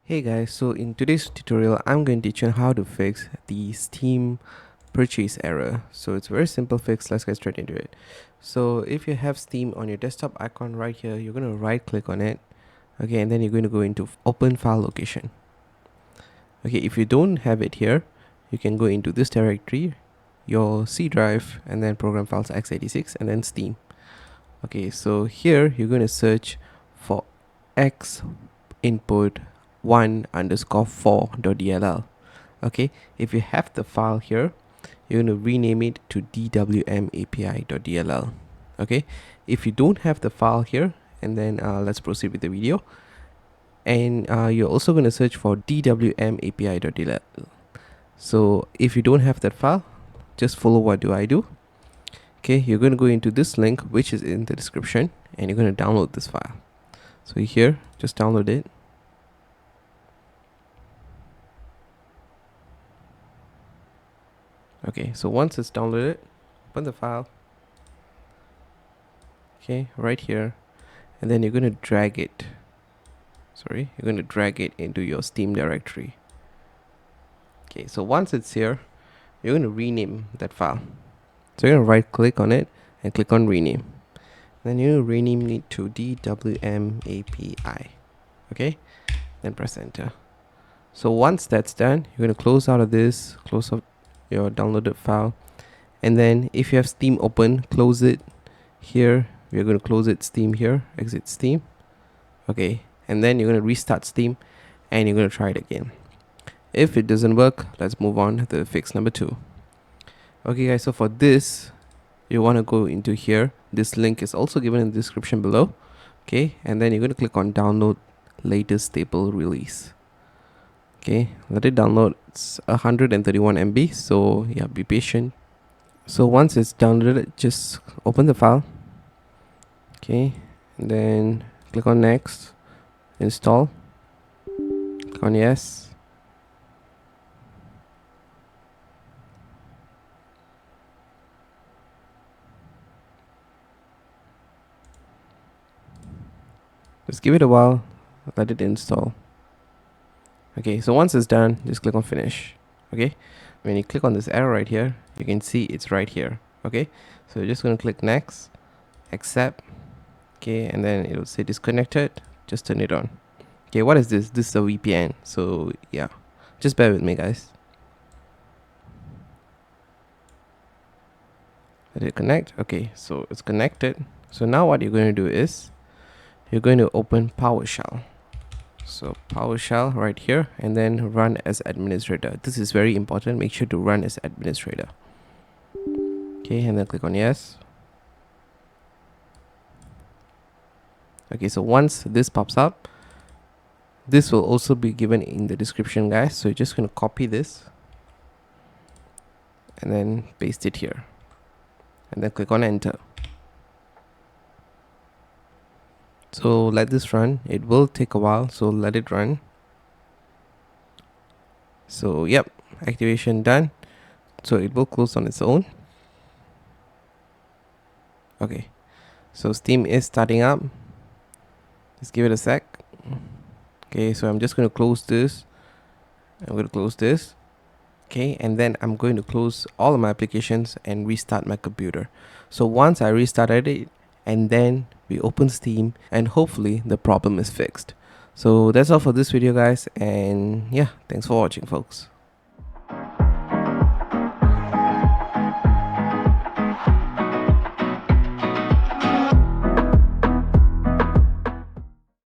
Hey guys, so in today's tutorial I'm going to teach you how to fix the Steam purchase error. So it's a very simple fix. Let's get straight into it. So if you have Steam on your desktop icon right here, you're going to right click on it. Okay, and then you're going to go into open file location. Okay, if you don't have it here, you can go into this directory, your C drive, and then program files x86 and then Steam. Okay, so here you're going to search for x input 1_4.dll. okay, if you have the file here, you're going to rename it to dwmapi.dll. okay, if you don't have the file here, and then let's proceed with the video, and you're also going to search for dwmapi.dll. so if you don't have that file, just follow what do I do. Okay, you're going to go into this link which is in the description, and you're going to download this file. So here, just download it. Okay, so once it's downloaded, open the file. Okay, right here, and then you're going to drag it. You're going to drag it into your Steam directory. Okay, so once it's here, you're going to rename that file. So you're going to right click on it and click on rename. Then you rename it to dwmapi. Okay, then press enter. So once that's done, you're going to close out of this, close out your downloaded file, and then if you have Steam open, close it. Here we're going to close it, Steam here, exit Steam. Okay, and then you're going to restart Steam and you're going to try it again. If it doesn't work, let's move on to fix number 2. Okay guys, so for this you want to go into here. This link is also given in the description below. Okay, and then you're going to click on download latest stable release. Okay, let it download. It's 131 MB, so yeah, be patient. So once it's downloaded, just open the file. Okay, and then click on next, install, click on yes. Just give it a while, let it install. Okay, so once it's done, just click on finish. Okay, when you click on this arrow right here, you can see it's right here. Okay, so you're just going to click next, accept. Okay, and then it will say disconnected. Just turn it on. Okay, what is this? This is a VPN. So yeah, just bear with me guys. Let it connect. Okay, so it's connected. So now what you're going to do is you're going to open Powershell. So Powershell right here, and then run as administrator. This is very important. Make sure to run as administrator. Okay, and then click on yes. Okay, so once this pops up, this will also be given in the description guys. So you're just going to copy this and then paste it here, and then click on enter. So let this run. It will take a while, so let it run. So yep, activation done. So it will close on its own. Okay, so Steam is starting up. Just give it a sec. Okay, so I'm just going to close this. I'm going to close this. Okay, and then I'm going to close all of my applications and restart my computer. So once I restarted it, and then we open Steam, and hopefully the problem is fixed. So that's all for this video guys, and yeah, thanks for watching folks.